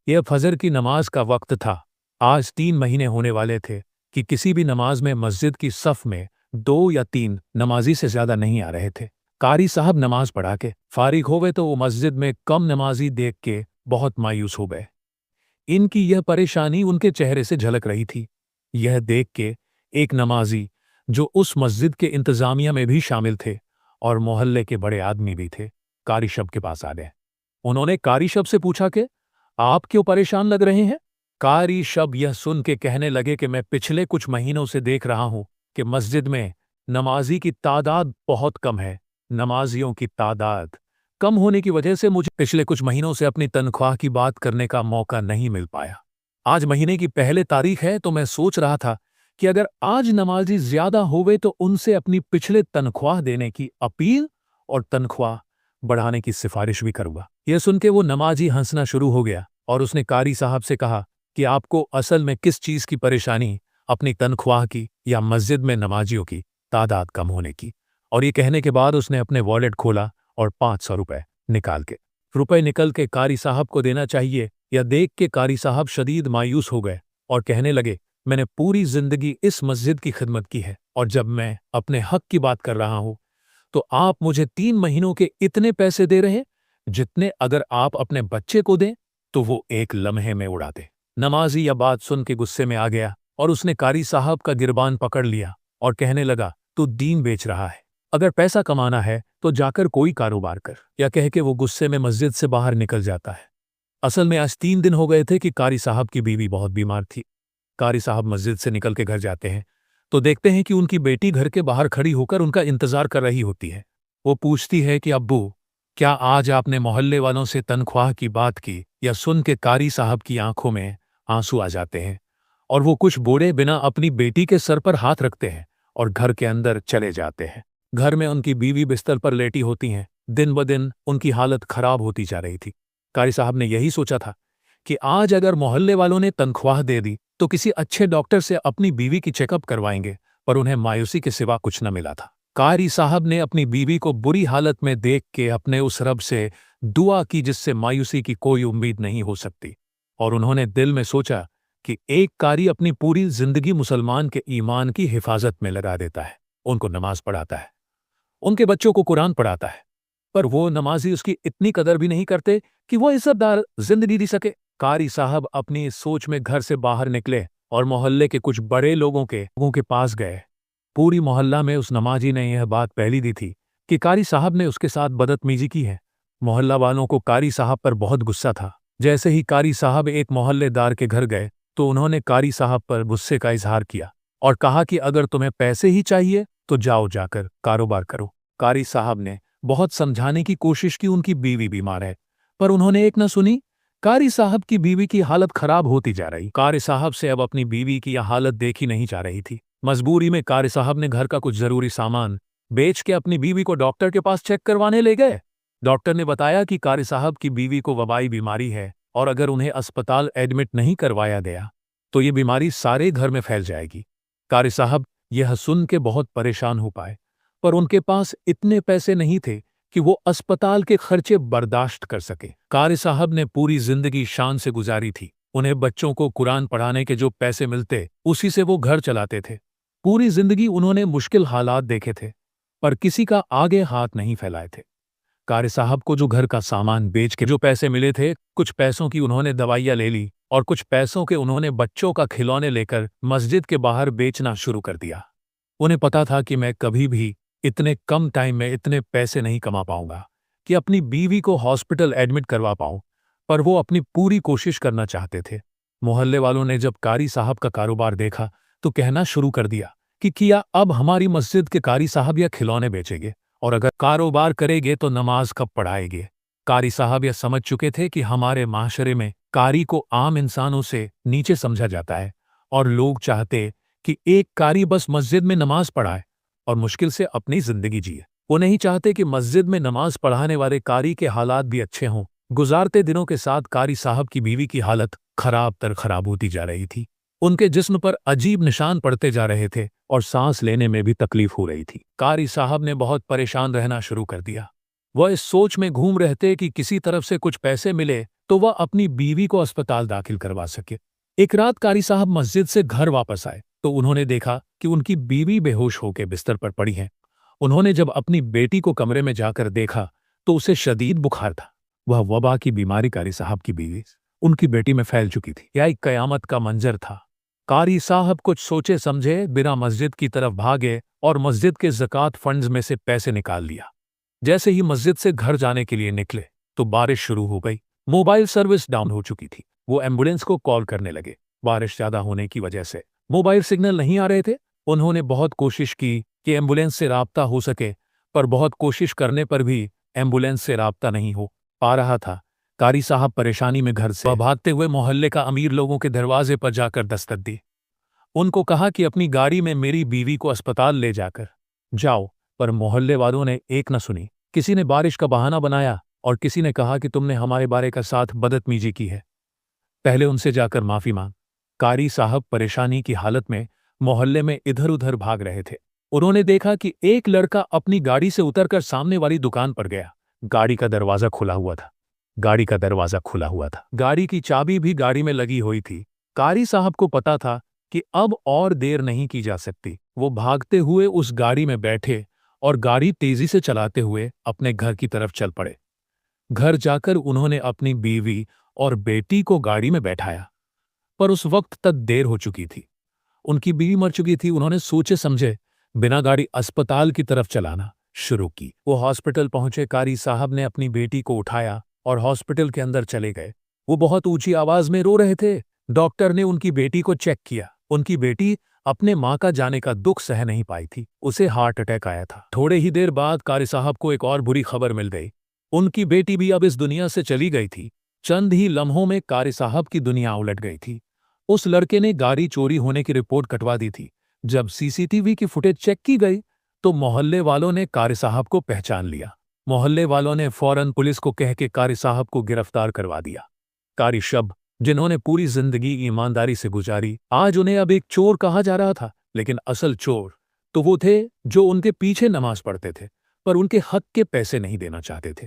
यह फजर की नमाज का वक्त था। आज 3 महीने होने वाले थे कि किसी भी नमाज में मस्जिद की सफ में 2 या 3 नमाजी से ज्यादा नहीं आ रहे थे। कारी साहब नमाज पढ़ा के फारिग हो गए तो वो मस्जिद में कम नमाजी देख के बहुत मायूस हो गए। इनकी यह परेशानी उनके चेहरे से झलक रही थी। यह देख के एक नमाजी जो उस मस्जिद के इंतजामिया में भी शामिल थे और मोहल्ले के बड़े आदमी भी थे, कारी शब के पास आ गए। उन्होंने कारी शब से पूछा कि आप क्यों परेशान लग रहे हैं? कारी शब यह सुन के कहने लगे कि मैं पिछले कुछ महीनों से देख रहा हूं कि मस्जिद में नमाजी की तादाद बहुत कम है। नमाजियों की तादाद कम होने की वजह से मुझे पिछले कुछ महीनों से अपनी तनख्वाह की बात करने का मौका नहीं मिल पाया। आज महीने की पहले तारीख है तो मैं सोच रहा था कि अगर आज नमाजी ज्यादा होवे तो उनसे अपनी पिछले तनख्वाह देने की अपील और तनख्वाह बढ़ाने की सिफारिश भी करूंगा। यह सुन के वो नमाजी हंसना शुरू हो गया और उसने कारी साहब से कहा कि आपको असल में किस चीज की परेशानी, अपनी तनख्वाह की या मस्जिद में नमाजियों की तादाद कम होने की? और ये कहने के बाद उसने अपने वॉलेट खोला और 500 रुपए निकल के कारी साहब को देना चाहिए या देख के कारी साहब शदीद मायूस हो गए और कहने लगे, मैंने पूरी जिंदगी इस मस्जिद की खिदमत की है और जब मैं अपने हक की बात कर रहा हूं तो आप मुझे 3 महीनों के इतने पैसे दे रहे हैं जितने अगर आप अपने बच्चे को दें तो वो एक लम्हे में उड़ा दे। नमाजी यह बात सुन के गुस्से में आ गया और उसने कारी साहब का गिरबान पकड़ लिया और कहने लगा, तू दीन बेच रहा है, अगर पैसा कमाना है तो जाकर कोई कारोबार कर। या कह के वो गुस्से में मस्जिद से बाहर निकल जाता है। असल में आज 3 दिन हो गए थे कि कारी साहब की बीवी बहुत बीमार थी। कारी साहब मस्जिद से निकल के घर जाते हैं तो देखते हैं कि उनकी बेटी घर के बाहर खड़ी होकर उनका इंतजार कर रही होती है। वो पूछती है कि अब्बू, क्या आज आपने मोहल्ले वालों से तनख्वाह की बात की? या सुन के कारी साहब की आंखों में आंसू आ जाते हैं और वो कुछ बोले बिना अपनी बेटी के सर पर हाथ रखते हैं और घर के अंदर चले जाते हैं। घर में उनकी बीवी बिस्तर पर लेटी होती हैं। दिन ब दिन उनकी हालत खराब होती जा रही थी। कारी साहब ने यही सोचा था कि आज अगर मोहल्ले वालों ने तनख्वाह दे दी तो किसी अच्छे डॉक्टर से अपनी बीवी की चेकअप करवाएंगे, पर उन्हें मायूसी के सिवा कुछ न मिला था। कारी साहब ने अपनी बीवी को बुरी हालत में देख के अपने उस रब से दुआ की जिससे मायूसी की कोई उम्मीद नहीं हो सकती, और उन्होंने दिल में सोचा कि एक कारी अपनी पूरी जिंदगी मुसलमान के ईमान की हिफाजत में लगा देता है, उनको नमाज पढ़ाता है, उनके बच्चों को कुरान पढ़ाता है, पर वो नमाजी उसकी इतनी कदर भी नहीं करते कि वो इज्जतदार जिंदगी जी सके। कारी साहब अपनी इस सोच में घर से बाहर निकले और मोहल्ले के कुछ बड़े लोगों के पास गए। पूरी मोहल्ला में उस नमाजी ने यह बात पहली दी थी कि कारी साहब ने उसके साथ बदतमीजी की है। मोहल्ला वालों को कारी साहब पर बहुत गुस्सा था। जैसे ही कारी साहब एक मोहल्लेदार के घर गए तो उन्होंने कारी साहब पर गुस्से का इजहार किया और कहा कि अगर तुम्हें पैसे ही चाहिए तो जाओ जाकर कारोबार करो। कारी साहब ने बहुत समझाने की कोशिश की, उनकी बीवी बीमार है, पर उन्होंने एक न सुनी। कारी साहब की बीवी की हालत खराब होती जा रही। कारी साहब से अब अपनी बीवी की यह हालत देखी नहीं जा रही थी। मजबूरी में कारी साहब ने घर का कुछ जरूरी सामान बेच के अपनी बीवी को डॉक्टर के पास चेक करवाने ले गए। डॉक्टर ने बताया कि कारी साहब की बीवी को वबाई बीमारी है और अगर उन्हें अस्पताल एडमिट नहीं करवाया गया तो ये बीमारी सारे घर में फैल जाएगी। कारी साहब यह सुन के बहुत परेशान हो पाए, पर उनके पास इतने पैसे नहीं थे कि वो अस्पताल के खर्चे बर्दाश्त कर सके। कारी साहब ने पूरी जिंदगी शान से गुजारी थी। उन्हें बच्चों को कुरान पढ़ाने के जो पैसे मिलते उसी से वो घर चलाते थे। पूरी जिंदगी उन्होंने मुश्किल हालात देखे थे, पर किसी का आगे हाथ नहीं फैलाए थे। कारी साहब को जो घर का सामान बेच के जो पैसे मिले थे, कुछ पैसों की उन्होंने दवाइयां ले ली और कुछ पैसों के उन्होंने बच्चों का खिलौने लेकर मस्जिद के बाहर बेचना शुरू कर दिया। उन्हें पता था कि मैं कभी भी इतने कम टाइम में इतने पैसे नहीं कमा पाऊंगा कि अपनी बीवी को हॉस्पिटल एडमिट करवा पाऊं, पर वो अपनी पूरी कोशिश करना चाहते थे। मोहल्ले वालों ने जब कारी साहब का कारोबार देखा तो कहना शुरू कर दिया कि किया अब हमारी मस्जिद के कारी साहब या खिलौने बेचेंगे, और अगर कारोबार करेंगे तो नमाज कब पढ़ाएंगे। कारी साहब यह समझ चुके थे कि हमारे माशरे में कारी को आम इंसानों से नीचे समझा जाता है और लोग चाहते कि एक कारी बस मस्जिद में नमाज पढ़ाए और मुश्किल से अपनी जिंदगी जिए। वो नहीं चाहते कि मस्जिद में नमाज पढ़ाने वाले कारी के हालात भी अच्छे हों। गुजारते दिनों के साथ कारी साहब की बीवी की हालत खराब होती जा रही थी। उनके जिस्म पर अजीब निशान पड़ते जा रहे थे और सांस लेने में भी तकलीफ हो रही थी। कारी साहब ने बहुत परेशान रहना शुरू कर दिया। वह इस सोच में घूम रहे थे कि किसी तरफ से कुछ पैसे मिले तो वह अपनी बीवी को अस्पताल दाखिल करवा सके। एक रात कारी साहब मस्जिद से घर वापस आए तो उन्होंने देखा कि उनकी बीवी बेहोश होकर बिस्तर पर पड़ी है। उन्होंने जब अपनी बेटी को कमरे में जाकर देखा तो उसे शदीद बुखार था। वह वबा की बीमारी कारी साहब की बीवी उनकी बेटी में फैल चुकी थी। यह एक कयामत का मंजर था। कारी साहब कुछ सोचे समझे बिना मस्जिद की तरफ भागे और मस्जिद के ज़कात फंड्स में से पैसे निकाल लिया। जैसे ही मस्जिद से घर जाने के लिए निकले तो बारिश शुरू हो गई। मोबाइल सर्विस डाउन हो चुकी थी। वो एम्बुलेंस को कॉल करने लगे। बारिश ज्यादा होने की वजह से मोबाइल सिग्नल नहीं आ रहे थे। उन्होंने बहुत कोशिश की कि एम्बुलेंस से राब्ता हो सके, पर बहुत कोशिश करने पर भी एम्बुलेंस से राब्ता नहीं हो पा रहा था। कारी साहब परेशानी में घर से भागते हुए मोहल्ले का अमीर लोगों के दरवाजे पर जाकर दस्तक दी। उनको कहा कि अपनी गाड़ी में मेरी बीवी को अस्पताल ले जाकर जाओ, पर मोहल्ले वालों ने एक न सुनी। किसी ने बारिश का बहाना बनाया और किसी ने कहा कि तुमने हमारे बारे का साथ बदतमीजी की है, पहले उनसे जाकर माफी मांग। कारी साहब परेशानी की हालत में मोहल्ले में इधर उधर भाग रहे थे। उन्होंने देखा कि एक लड़का अपनी गाड़ी से उतरकर सामने वाली दुकान पर गया। गाड़ी का दरवाजा खुला हुआ था। गाड़ी की चाबी भी गाड़ी में लगी हुई थी। कारी साहब को पता था कि अब और देर नहीं की जा सकती। वो भागते हुए उस गाड़ी में बैठे और गाड़ी तेजी से चलाते हुए अपने घर की तरफ चल पड़े। घर जाकर उन्होंने अपनी बीवी और बेटी को गाड़ी में बैठाया, पर उस वक्त तक देर हो चुकी थी। उनकी बीवी मर चुकी थी। उन्होंने सोचे समझे बिना गाड़ी अस्पताल की तरफ चलाना शुरू की। वो हॉस्पिटल पहुंचे। कारी साहब ने अपनी बेटी को उठाया और हॉस्पिटल के अंदर चले गए। वो बहुत ऊंची आवाज में रो रहे थे। डॉक्टर ने उनकी बेटी को चेक किया। उनकी बेटी अपने मां का जाने का दुख सह नहीं पाई थी। उसे हार्ट अटैक आया था। थोड़े ही देर बाद कारी साहब को एक और बुरी खबर मिल गई। उनकी बेटी भी अब इस दुनिया से चली गई थी। चंद ही लम्हों में कारी साहब की दुनिया उलट गई थी। उस लड़के ने गाड़ी चोरी होने की रिपोर्ट कटवा दी थी। जब सीसीटीवी की फुटेज चेक की गई तो मोहल्ले वालों ने कारी साहब को पहचान लिया। मोहल्ले वालों ने फौरन पुलिस को कह के कारी साहब को गिरफ्तार करवा दिया। कारी शब, जिन्होंने पूरी जिंदगी ईमानदारी से गुजारी, आज उन्हें अब एक चोर कहा जा रहा था। लेकिन असल चोर तो वो थे जो उनके पीछे नमाज पढ़ते थे, पर उनके हक के पैसे नहीं देना चाहते थे।